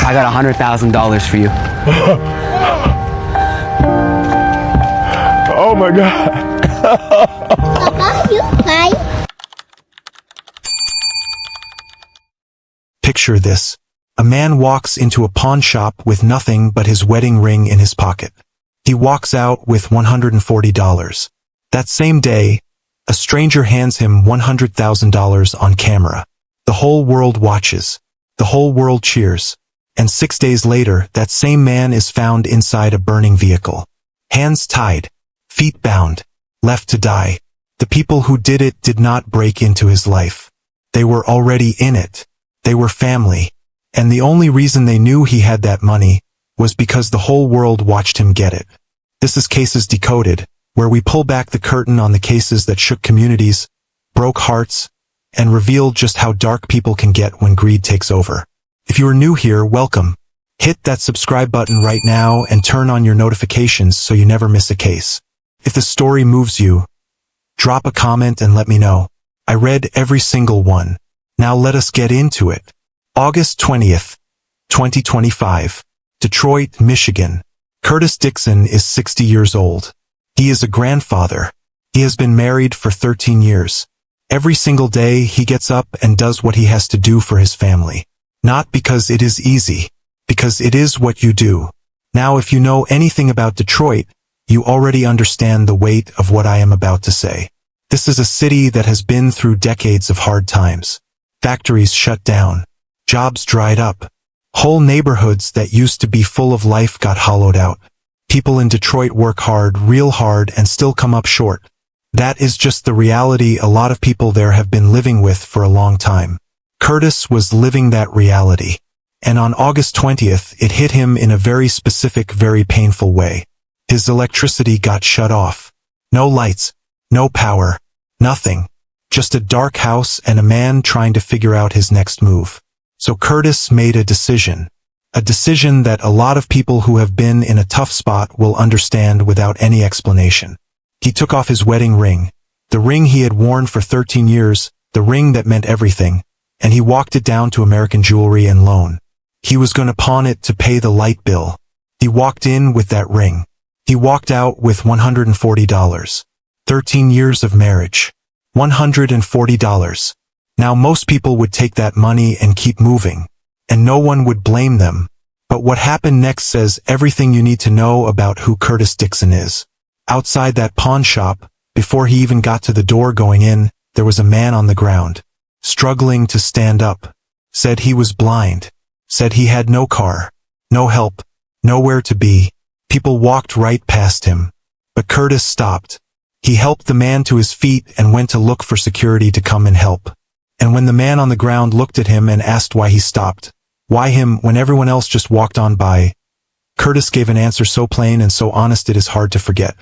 I got $100,000 for you. Oh my God. Papa, you cry? Picture this. A man walks into a pawn shop with nothing but his wedding ring in his pocket. He walks out with $140. That same day, a stranger hands him $100,000 on camera. The whole world watches. The whole world cheers. And 6 days later, that same man is found inside a burning vehicle. Hands tied, feet bound, left to die. The people who did it did not break into his life. They were already in it. They were family. And the only reason they knew he had that money was because the whole world watched him get it. This is Cases Decoded, where we pull back the curtain on the cases that shook communities, broke hearts, and revealed just how dark people can get when greed takes over. If you are new here, welcome. Hit that subscribe button right now and turn on your notifications so you never miss a case. If the story moves you, drop a comment and let me know. I read every single one. Now let us get into it. August 20th, 2025. Detroit, Michigan. Curtis Dixon is 60 years old. He is a grandfather. He has been married for 13 years. Every single day he gets up and does what he has to do for his family. Not because it is easy, because it is what you do. Now if you know anything about Detroit, you already understand the weight of what I am about to say. This is a city that has been through decades of hard times. Factories shut down. Jobs dried up. Whole neighborhoods that used to be full of life got hollowed out. People in Detroit work hard, real hard, and still come up short. That is just the reality a lot of people there have been living with for a long time. Curtis was living that reality. And on August 20th, it hit him in a very specific, very painful way. His electricity got shut off. No lights, no power, nothing. Just a dark house and a man trying to figure out his next move. So Curtis made a decision. A decision that a lot of people who have been in a tough spot will understand without any explanation. He took off his wedding ring, the ring he had worn for 13 years, the ring that meant everything, and he walked it down to American Jewelry and Loan. He was going to pawn it to pay the light bill. He walked in with that ring. He walked out with $140. 13 years of marriage. $140. Now most people would take that money and keep moving, and no one would blame them. But what happened next says everything you need to know about who Curtis Dixon is. Outside that pawn shop, before he even got to the door going in, there was a man on the ground, struggling to stand up. Said he was blind. Said he had no car, no help, nowhere to be. People walked right past him. But Curtis stopped. He helped the man to his feet and went to look for security to come and help. And when the man on the ground looked at him and asked why he stopped, why him when everyone else just walked on by, Curtis gave an answer so plain and so honest it is hard to forget.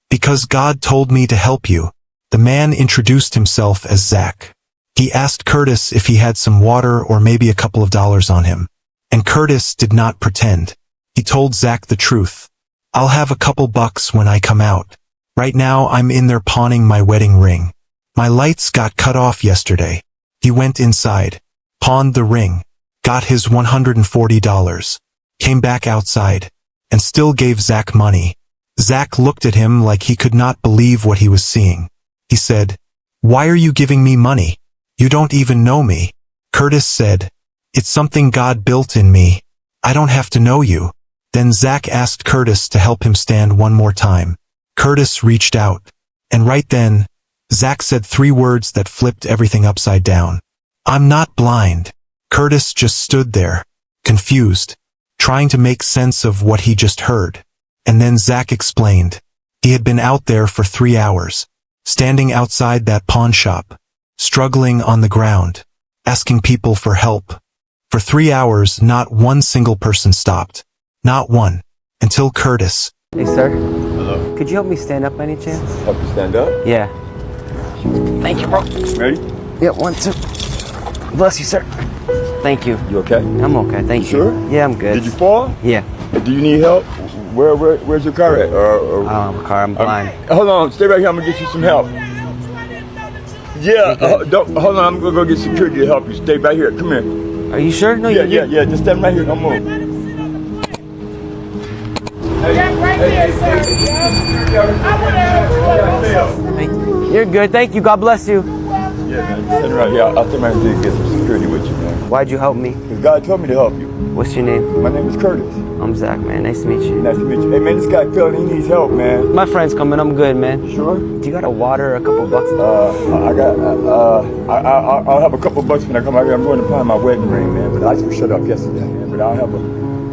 Because God told me to help you. The man introduced himself as Zach. He asked Curtis if he had some water or maybe a couple of dollars on him. And Curtis did not pretend. He told Zach the truth. I'll have a couple bucks when I come out. Right now I'm in there pawning my wedding ring. My lights got cut off yesterday. He went inside, pawned the ring, got his $140, came back outside, and still gave Zach money. Zach looked at him like he could not believe what he was seeing. He said, "Why are you giving me money? You don't even know me." Curtis said, "It's something God built in me. I don't have to know you." Then Zach asked Curtis to help him stand one more time. Curtis reached out, and right then, Zach said 3 words that flipped everything upside down. "I'm not blind." Curtis just stood there, confused, trying to make sense of what he just heard. And then Zach explained. He had been out there for 3 hours, standing outside that pawn shop, struggling on the ground, asking people for help. For 3 hours, not one single person stopped. Not one. Until Curtis. Hey, sir. Hello. Could you help me stand up by any chance? Help you stand up? Yeah. Thank you, bro. Ready? Yeah, 1, 2. Bless you, sir. Thank you. You okay? I'm okay, thank you. Sure? Yeah, I'm good. Did you fall? Yeah. Do you need help? Where's your car at? I don't have a car, I'm blind. Hold on, stay right here. I'm gonna get you some help. Yeah, hold on. I'm gonna go get security to help you. Stay right here. Come here. Are you sure? No, Yeah. Just stand right here. Don't move. You're good. Thank you. God bless you. Yeah, man. Just stand right here. I'll stand right here and get some security with you, man. Why'd you help me? Because God told me to help you. What's your name? My name is Curtis. I'm Zach, man. Nice to meet you. Nice to meet you. Hey, man, this guy feeling he needs help, man. My friend's coming. I'm good, man. Sure? Do you got a water or a couple bucks? I'll have a couple bucks when I come out here. I'm going to pawn my wedding ring, man. But I just shut up yesterday, man. But I'll have a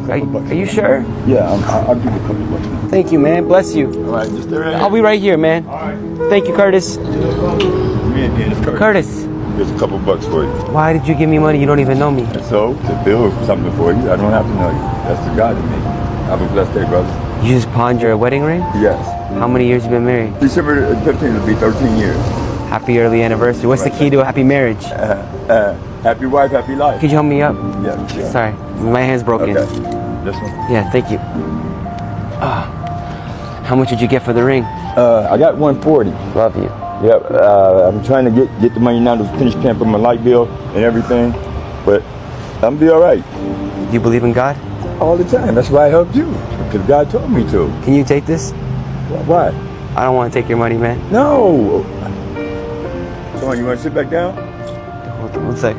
couple bucks. Are you sure? Yeah, I'll give you a couple bucks. Thank you, man. Bless you. All right, just stay right here. I'll be right here, man. All right. Thank you, Curtis. Me again, it's Curtis. Curtis, Here's a couple bucks for you. why did you give me money? You don't even know me. So, to build something for you, I don't have to know you. That's the God in me. Have a blessed day, brother. You just pawned your wedding ring? Yes. How many years you been married? December 15th will be 13 years. Happy early anniversary. What's the key to a happy marriage? Happy wife, happy life. Could you help me up? Yeah, sure. Sorry, my hand's broken. Okay. This one? Yeah, thank you. How much did you get for the ring? I got 140. Love you. Yep. I'm trying to get the money now to finish paying for my light bill and everything. But I'm gonna be all right. Do you believe in God? All the time. That's why I helped you. Because God told me to. Can you take this? Why? I don't want to take your money, man. No. Come on, you want to sit back down? One sec.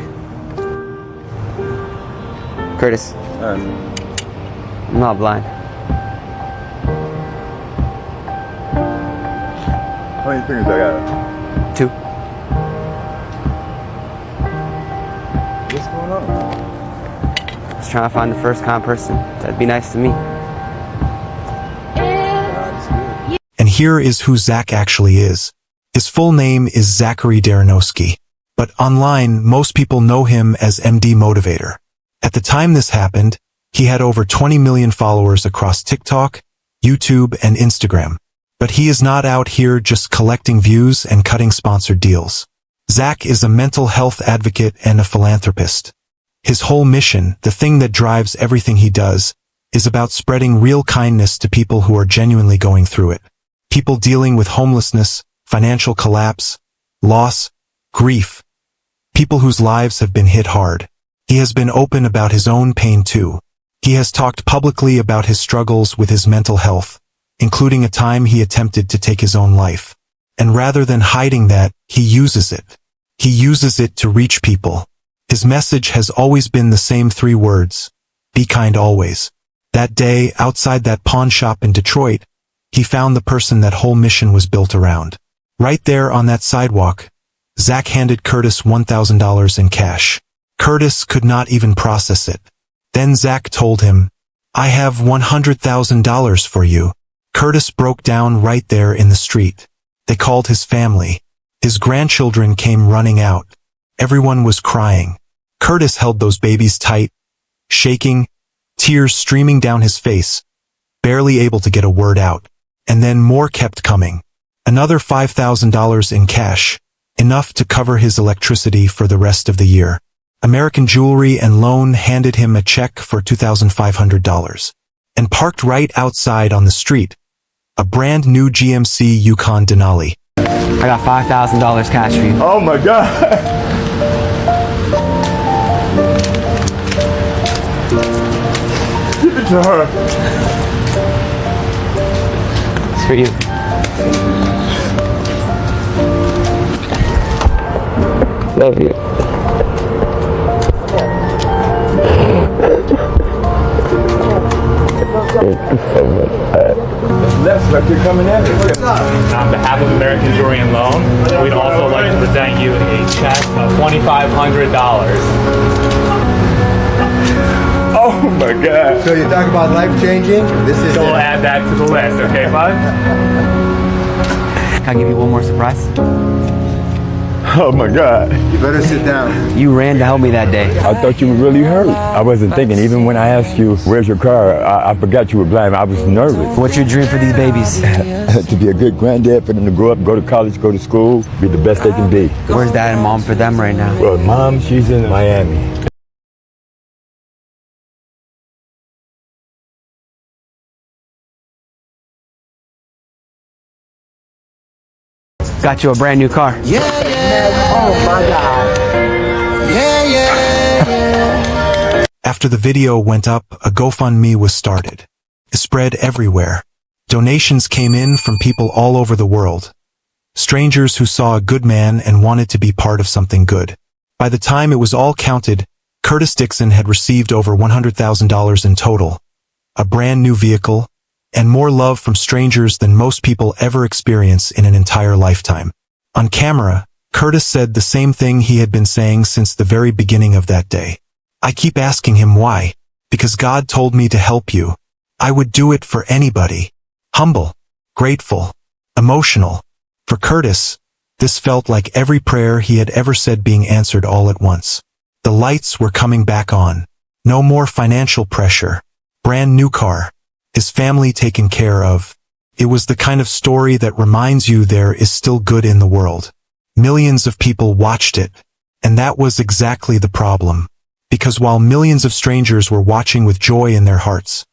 Curtis, I'm not blind. How many fingers I got? 2. What's going on? Just trying to find the first kind person that'd be nice to me. And here is who Zach actually is. His full name is Zachary Daranowski, but online most people know him as MD Motivator. At the time this happened, he had over 20 million followers across TikTok, YouTube, and Instagram. But he is not out here just collecting views and cutting sponsored deals. Zach is a mental health advocate and a philanthropist. His whole mission, the thing that drives everything he does, is about spreading real kindness to people who are genuinely going through it. People dealing with homelessness, financial collapse, loss, grief. People whose lives have been hit hard. He has been open about his own pain too. He has talked publicly about his struggles with his mental health, including a time he attempted to take his own life. And rather than hiding that, he uses it. He uses it to reach people. His message has always been the same 3 words. Be kind always. That day, outside that pawn shop in Detroit, he found the person that whole mission was built around. Right there on that sidewalk, Zach handed Curtis $1,000 in cash. Curtis could not even process it. Then Zach told him, I have $100,000 for you. Curtis broke down right there in the street. They called his family. His grandchildren came running out. Everyone was crying. Curtis held those babies tight, shaking, tears streaming down his face, barely able to get a word out. And then more kept coming. Another $5,000 in cash, enough to cover his electricity for the rest of the year. American Jewelry and Loan handed him a check for $2,500. And parked right outside on the street, a brand new GMC Yukon Denali. I got $5,000 cash for you. Oh my God. Give it to her. It's for you. Love you. That's like you're coming at it. On behalf of American Jewelry and Loan, we'd also like to present you a check of $2,500. Oh my God. So you talk about life-changing? This is So we'll it. add that to the list, okay, bud? Can I give you one more surprise? Oh my God. You better sit down. You ran to help me that day. I thought you were really hurt. I wasn't thinking, even when I asked you, where's your car? I forgot you were blind. I was nervous. What's your dream for these babies? To be a good granddad, for them to grow up, go to college, go to school, be the best they can be. Where's dad and mom for them right now? Well, Mom, she's in Miami. Got you a brand new car. Yeah, yeah. Oh my God. Yeah, yeah, yeah. After the video went up, a GoFundMe was started. It spread everywhere. Donations came in from people all over the world. Strangers who saw a good man and wanted to be part of something good. By the time it was all counted, Curtis Dixon had received over $100,000 in total, a brand new vehicle, and more love from strangers than most people ever experience in an entire lifetime. On camera, Curtis said the same thing he had been saying since the very beginning of that day. I keep asking him why. Because God told me to help you. I would do it for anybody. Humble, grateful, emotional. For Curtis, this felt like every prayer he had ever said being answered all at once. The lights were coming back on. No more financial pressure. Brand new car. His family taken care of. It was the kind of story that reminds you there is still good in the world. Millions of people watched it. And that was exactly the problem. Because while millions of strangers were watching with joy in their hearts,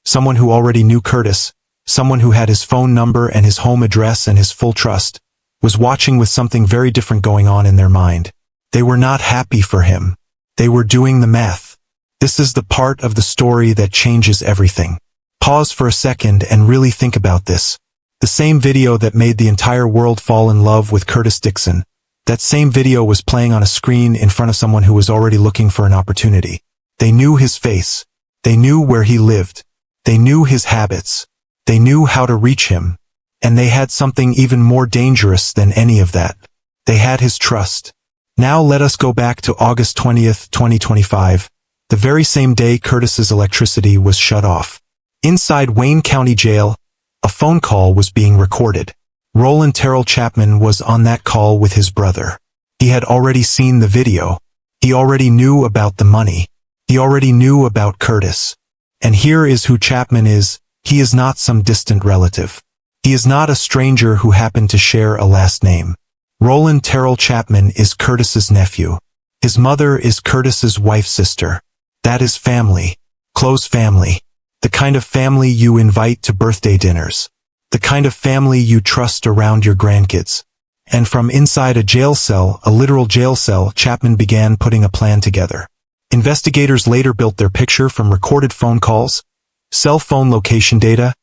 someone who already knew Curtis, someone who had his phone number and his home address and his full trust, was watching with something very different going on in their mind. They were not happy for him. They were doing the math. This is the part of the story that changes everything. Pause for a second and really think about this. The same video that made the entire world fall in love with Curtis Dixon, that same video was playing on a screen in front of someone who was already looking for an opportunity. They knew his face. They knew where he lived. They knew his habits. They knew how to reach him. And they had something even more dangerous than any of that. They had his trust. Now let us go back to August 20th, 2025, the very same day Curtis's electricity was shut off. Inside Wayne County Jail, a phone call was being recorded. Roland Terrell Chapman was on that call with his brother. He had already seen the video. He already knew about the money. He already knew about Curtis. And here is who Chapman is. He is not some distant relative. He is not a stranger who happened to share a last name. Roland Terrell Chapman is Curtis's nephew. His mother is Curtis's wife's sister. That is family. Close family. The kind of family you invite to birthday dinners. The kind of family you trust around your grandkids. And from inside a jail cell, a literal jail cell, Chapman began putting a plan together. Investigators later built their picture from recorded phone calls, cell phone location data,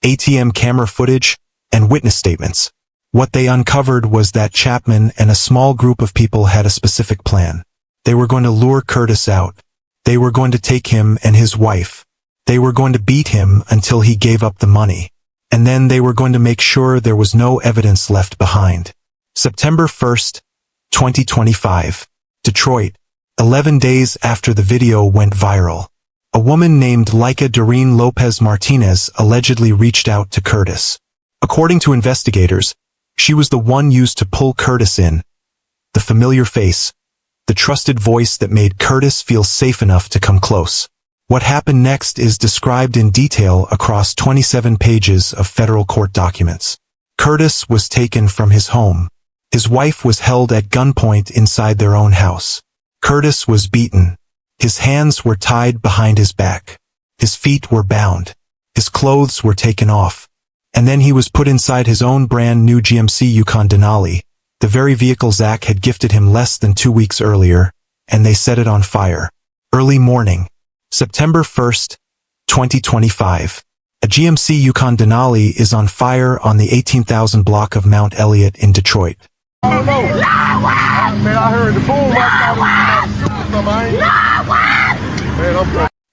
ATM camera footage, and witness statements. What they uncovered was that Chapman and a small group of people had a specific plan. They were going to lure Curtis out. They were going to take him and his wife. They were going to beat him until he gave up the money. And then they were going to make sure there was no evidence left behind. September 1st, 2025. Detroit. 11 days after the video went viral. A woman named Laika Doreen Lopez Martinez allegedly reached out to Curtis. According to investigators, she was the one used to pull Curtis in. The familiar face. The trusted voice that made Curtis feel safe enough to come close. What happened next is described in detail across 27 pages of federal court documents. Curtis was taken from his home. His wife was held at gunpoint inside their own house. Curtis was beaten. His hands were tied behind his back. His feet were bound. His clothes were taken off. And then he was put inside his own brand new GMC Yukon Denali, the very vehicle Zach had gifted him less than 2 weeks earlier, and they set it on fire. Early morning. September 1st, 2025. A GMC Yukon Denali is on fire on the 18,000 block of Mount Elliott in Detroit.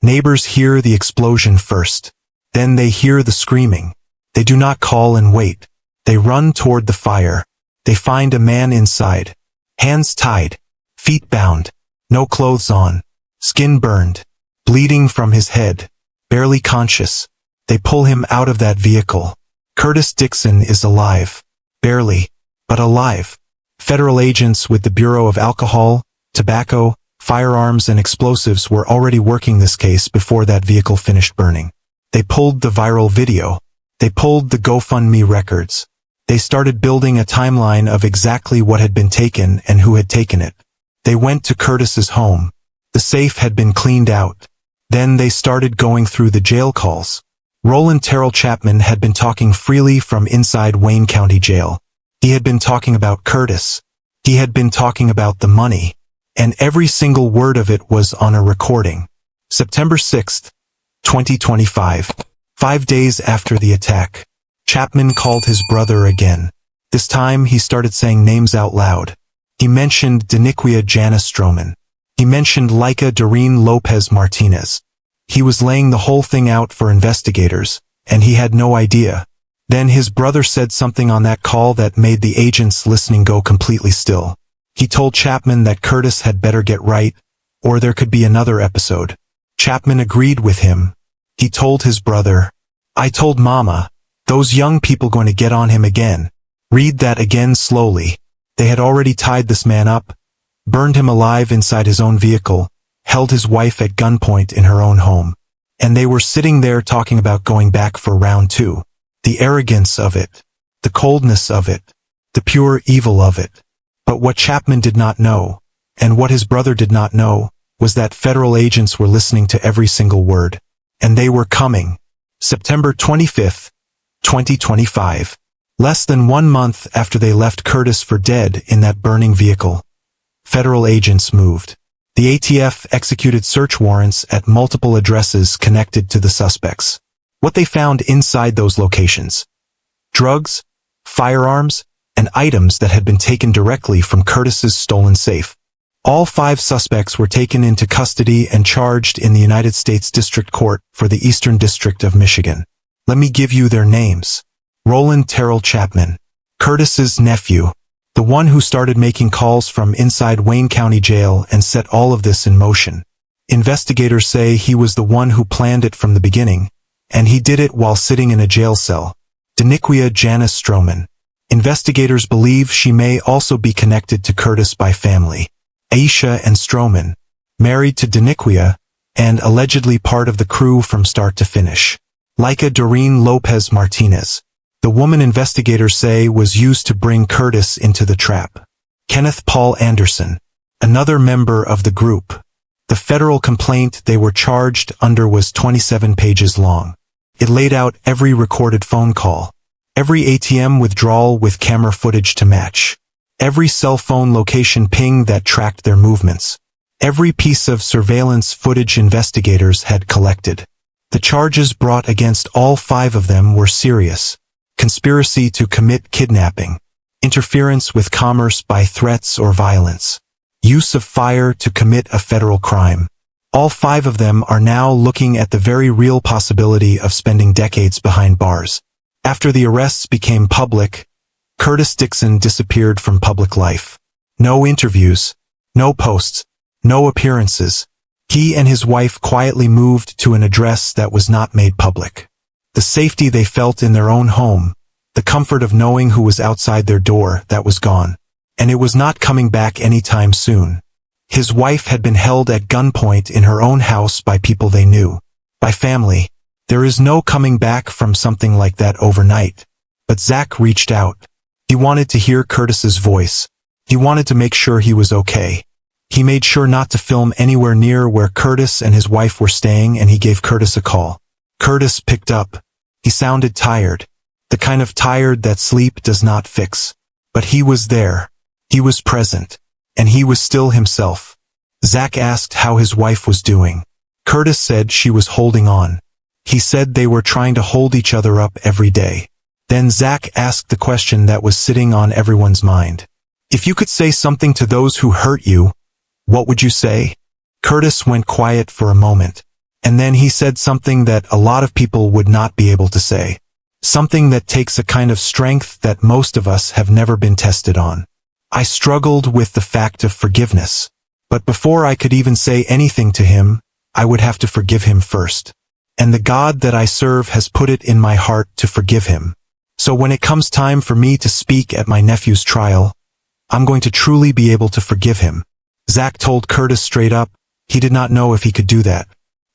Neighbors hear the explosion first. Then they hear the screaming. They do not call and wait. They run toward the fire. They find a man inside. Hands tied. Feet bound. No clothes on. Skin burned. Bleeding from his head, barely conscious. They pull him out of that vehicle. Curtis Dixon is alive. Barely, but alive. Federal agents with the Bureau of Alcohol, Tobacco, Firearms and Explosives were already working this case before that vehicle finished burning. They pulled the viral video. They pulled the GoFundMe records. They started building a timeline of exactly what had been taken and who had taken it. They went to Curtis's home. The safe had been cleaned out. Then they started going through the jail calls. Roland Terrell Chapman had been talking freely from inside Wayne County Jail. He had been talking about Curtis. He had been talking about the money. And every single word of it was on a recording. September 6th, 2025. 5 days after the attack, Chapman called his brother again. This time he started saying names out loud. He mentioned Daniquia Janice Stroman. He mentioned Laika Doreen Lopez Martinez. He was laying the whole thing out for investigators, and he had no idea. Then his brother said something on that call that made the agents listening go completely still. He told Chapman that Curtis had better get right, or there could be another episode. Chapman agreed with him. He told his brother, "I told Mama, those young people going to get on him again." Read that again slowly. They had already tied this man up, burned him alive inside his own vehicle, held his wife at gunpoint in her own home. And they were sitting there talking about going back for round 2. The arrogance of it, the coldness of it, the pure evil of it. But what Chapman did not know, and what his brother did not know, was that federal agents were listening to every single word. And they were coming. September 25th, 2025. Less than 1 month after they left Curtis for dead in that burning vehicle, federal agents moved. The ATF executed search warrants at multiple addresses connected to the suspects. What they found inside those locations: drugs, firearms, and items that had been taken directly from Curtis's stolen safe. All 5 suspects were taken into custody and charged in the United States District Court for the Eastern District of Michigan. Let me give you their names. Roland Terrell Chapman, Curtis's nephew, the one who started making calls from inside Wayne County Jail and set all of this in motion. Investigators say he was the one who planned it from the beginning, and he did it while sitting in a jail cell. Daniquia Janice Stroman. Investigators believe she may also be connected to Curtis by family. Aisha and Stroman, married to Daniquia, and allegedly part of the crew from start to finish. Laika Doreen Lopez Martinez, the woman investigators say was used to bring Curtis into the trap. Kenneth Paul Anderson, another member of the group. The federal complaint they were charged under was 27 pages long. It laid out every recorded phone call, every ATM withdrawal with camera footage to match, every cell phone location ping that tracked their movements, every piece of surveillance footage investigators had collected. The charges brought against all 5 of them were serious: conspiracy to commit kidnapping, interference with commerce by threats or violence, use of fire to commit a federal crime. All 5 of them are now looking at the very real possibility of spending decades behind bars. After the arrests became public, Curtis Dixon disappeared from public life. No interviews, no posts, no appearances. He and his wife quietly moved to an address that was not made public. The safety they felt in their own home, the comfort of knowing who was outside their door, that was gone. And it was not coming back anytime soon. His wife had been held at gunpoint in her own house by people they knew, by family. There is no coming back from something like that overnight. But Zach reached out. He wanted to hear Curtis's voice. He wanted to make sure he was okay. He made sure not to film anywhere near where Curtis and his wife were staying, and he gave Curtis a call. Curtis picked up. He sounded tired. The kind of tired that sleep does not fix. But he was there. He was present. And he was still himself. Zach asked how his wife was doing. Curtis said she was holding on. He said they were trying to hold each other up every day. Then Zach asked the question that was sitting on everyone's mind. If you could say something to those who hurt you, what would you say? Curtis went quiet for a moment. And then he said something that a lot of people would not be able to say. Something that takes a kind of strength that most of us have never been tested on. I struggled with the fact of forgiveness. But before I could even say anything to him, I would have to forgive him first. And the God that I serve has put it in my heart to forgive him. So when it comes time for me to speak at my nephew's trial, I'm going to truly be able to forgive him. Zach told Curtis straight up, he did not know if he could do that.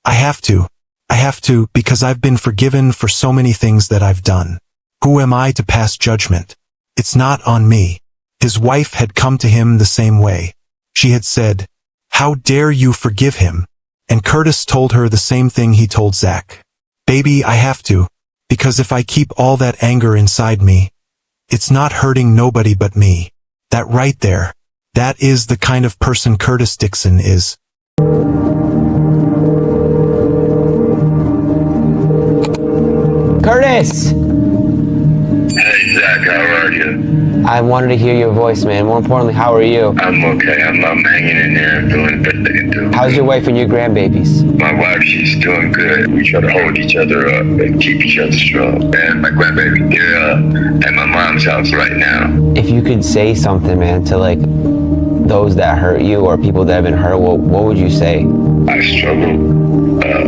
I have to, because I've been forgiven for so many things that I've done. Who am I to pass judgment? It's not on me. His wife had come to him the same way. She had said, "How dare you forgive him?" And Curtis told her the same thing he told Zach. "Baby, I have to, because if I keep all that anger inside me, it's not hurting nobody but me." That right there, that is the kind of person Curtis Dixon is. Curtis! Hey Zach, how are you? I wanted to hear your voice, man. More importantly, how are you? I'm okay. I'm hanging in there, doing the best I can do. How's your wife and your grandbabies? My wife, she's doing good. We try to hold each other up and keep each other strong. And my grandbaby, they're at my mom's house right now. If you could say something, man, to like those that hurt you or people that have been hurt, what would you say? I struggle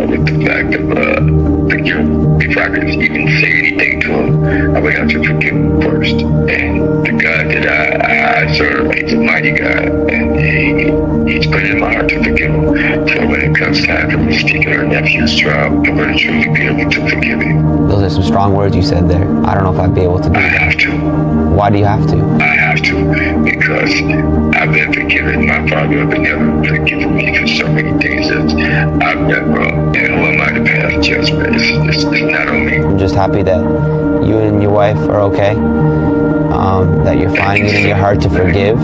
with the fact of forgiving. Before I could even say anything to him, I would have to forgive him first. And the God that I serve, he's a mighty God, and he's put it in my heart to forgive him. So when it comes time for me speaking her nephew's trial, I'm going to truly be able to forgive him. Those are some strong words you said there. I don't know if I'd be able to do I that. have to. Why do you have to? I have to, because I've been forgiven. My father has never forgiven me for so many things that I've done wrong. And who am I to pass judgment? It's not on me. I'm just happy that you and your wife are okay. That you're finding it in your heart to forgive.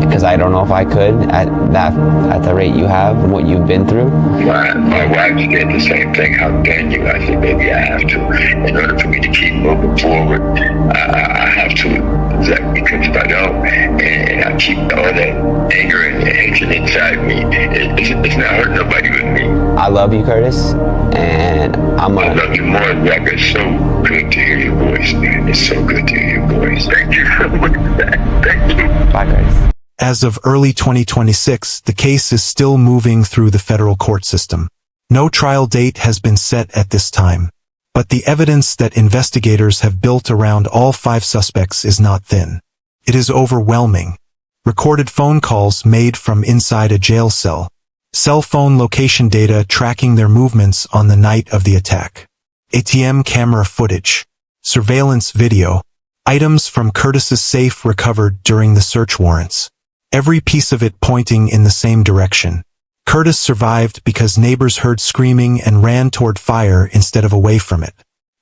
Because I don't know if I could at the rate you have and what you've been through. My wife did the same thing. How can you? I said, baby, I have to. In order for me to keep moving forward, I have to. Exactly, because if I don't, and I keep all that anger and hatred inside me, it's not hurting nobody with me. I love you, Curtis, and I love you more, Zach. It's so good to hear your voice, man. It's so good to hear your voice. Thank you so much, Zach. Thank you. Bye, Curtis. As of early 2026, the case is still moving through the federal court system. No trial date has been set at this time. But the evidence that investigators have built around all 5 suspects is not thin. It is overwhelming. Recorded phone calls made from inside a jail cell. Cell phone location data tracking their movements on the night of the attack. ATM camera footage. Surveillance video. Items from Curtis's safe recovered during the search warrants. Every piece of it pointing in the same direction. Curtis survived because neighbors heard screaming and ran toward fire instead of away from it.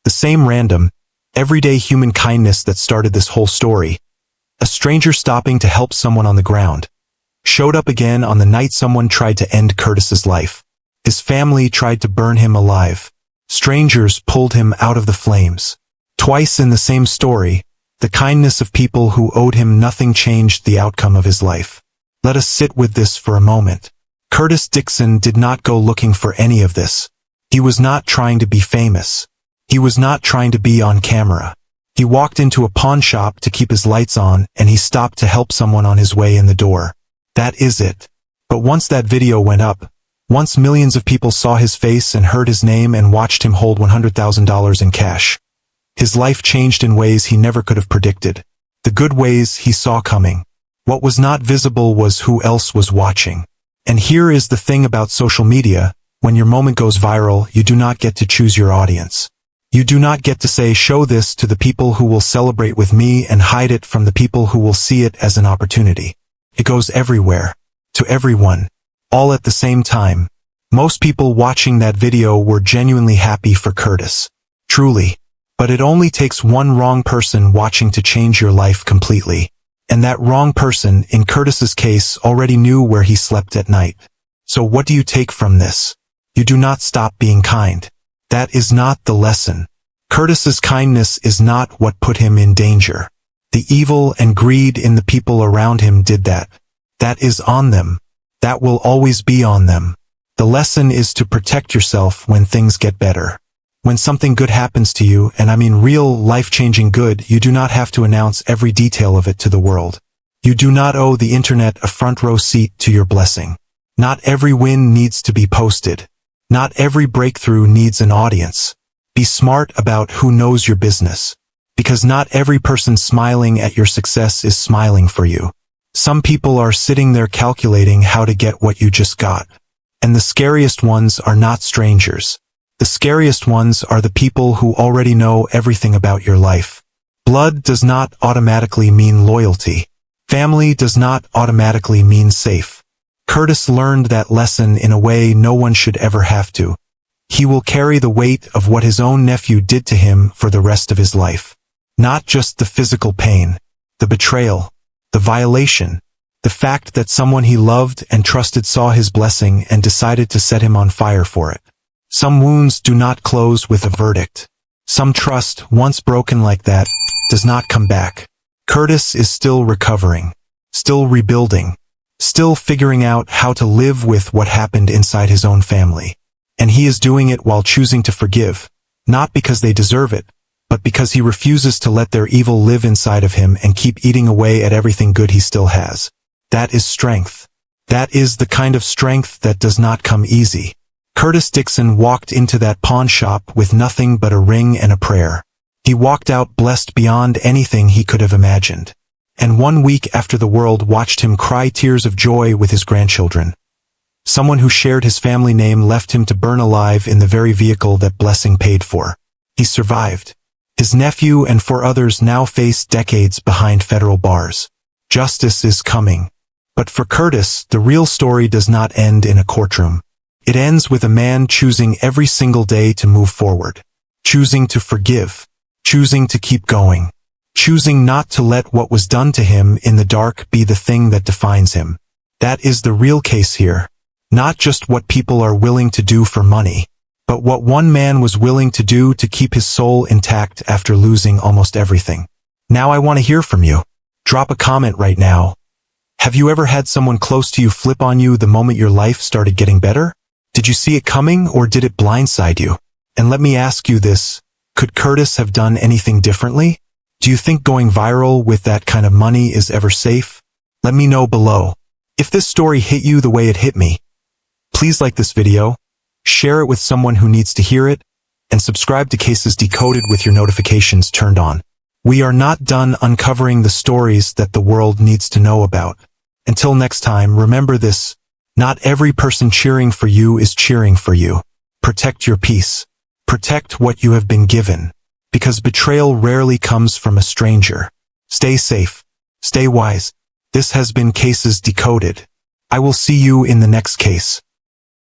The same random, everyday human kindness that started this whole story. A stranger stopping to help someone on the ground. Showed up again on the night someone tried to end Curtis's life. His family tried to burn him alive. Strangers pulled him out of the flames. Twice in the same story, the kindness of people who owed him nothing changed the outcome of his life. Let us sit with this for a moment. Curtis Dixon did not go looking for any of this. He was not trying to be famous. He was not trying to be on camera. He walked into a pawn shop to keep his lights on, and he stopped to help someone on his way in the door. That is it. But once that video went up, once millions of people saw his face and heard his name and watched him hold $100,000 in cash, his life changed in ways he never could have predicted. The good ways he saw coming. What was not visible was who else was watching. And here is the thing about social media. When your moment goes viral, you do not get to choose your audience. You do not get to say, show this to the people who will celebrate with me and hide it from the people who will see it as an opportunity. It goes everywhere. To everyone. All at the same time. Most people watching that video were genuinely happy for Curtis. Truly. But it only takes one wrong person watching to change your life completely. And that wrong person, in Curtis's case, already knew where he slept at night. So what do you take from this? You do not stop being kind. That is not the lesson. Curtis's kindness is not what put him in danger. The evil and greed in the people around him did that. That is on them. That will always be on them. The lesson is to protect yourself when things get better. When something good happens to you, and I mean real life-changing good, you do not have to announce every detail of it to the world. You do not owe the internet a front row seat to your blessing. Not every win needs to be posted. Not every breakthrough needs an audience. Be smart about who knows your business. Because not every person smiling at your success is smiling for you. Some people are sitting there calculating how to get what you just got. And the scariest ones are not strangers. The scariest ones are the people who already know everything about your life. Blood does not automatically mean loyalty. Family does not automatically mean safe. Curtis learned that lesson in a way no one should ever have to. He will carry the weight of what his own nephew did to him for the rest of his life. Not just the physical pain, the betrayal, the violation, the fact that someone he loved and trusted saw his blessing and decided to set him on fire for it. Some wounds do not close with a verdict. Some trust, once broken like that, does not come back. Curtis is still recovering, still rebuilding, still figuring out how to live with what happened inside his own family. And he is doing it while choosing to forgive, not because they deserve it, but because he refuses to let their evil live inside of him and keep eating away at everything good he still has. That is strength. That is the kind of strength that does not come easy. Curtis Dixon walked into that pawn shop with nothing but a ring and a prayer. He walked out blessed beyond anything he could have imagined. And 1 week after the world watched him cry tears of joy with his grandchildren, someone who shared his family name left him to burn alive in the very vehicle that blessing paid for. He survived. His nephew and 4 others now face decades behind federal bars. Justice is coming. But for Curtis, the real story does not end in a courtroom. It ends with a man choosing every single day to move forward, choosing to forgive, choosing to keep going, choosing not to let what was done to him in the dark be the thing that defines him. That is the real case here. Not just what people are willing to do for money, but what one man was willing to do to keep his soul intact after losing almost everything. Now I want to hear from you. Drop a comment right now. Have you ever had someone close to you flip on you the moment your life started getting better? Did you see it coming, or did it blindside you? And let me ask you this, could Curtis have done anything differently? Do you think going viral with that kind of money is ever safe? Let me know below. If this story hit you the way it hit me, please like this video, share it with someone who needs to hear it, and subscribe to Cases Decoded with your notifications turned on. We are not done uncovering the stories that the world needs to know about. Until next time, remember this, not every person cheering for you is cheering for you. Protect your peace. Protect what you have been given, because betrayal rarely comes from a stranger. Stay safe. Stay wise. This has been Cases Decoded. I will see you in the next case.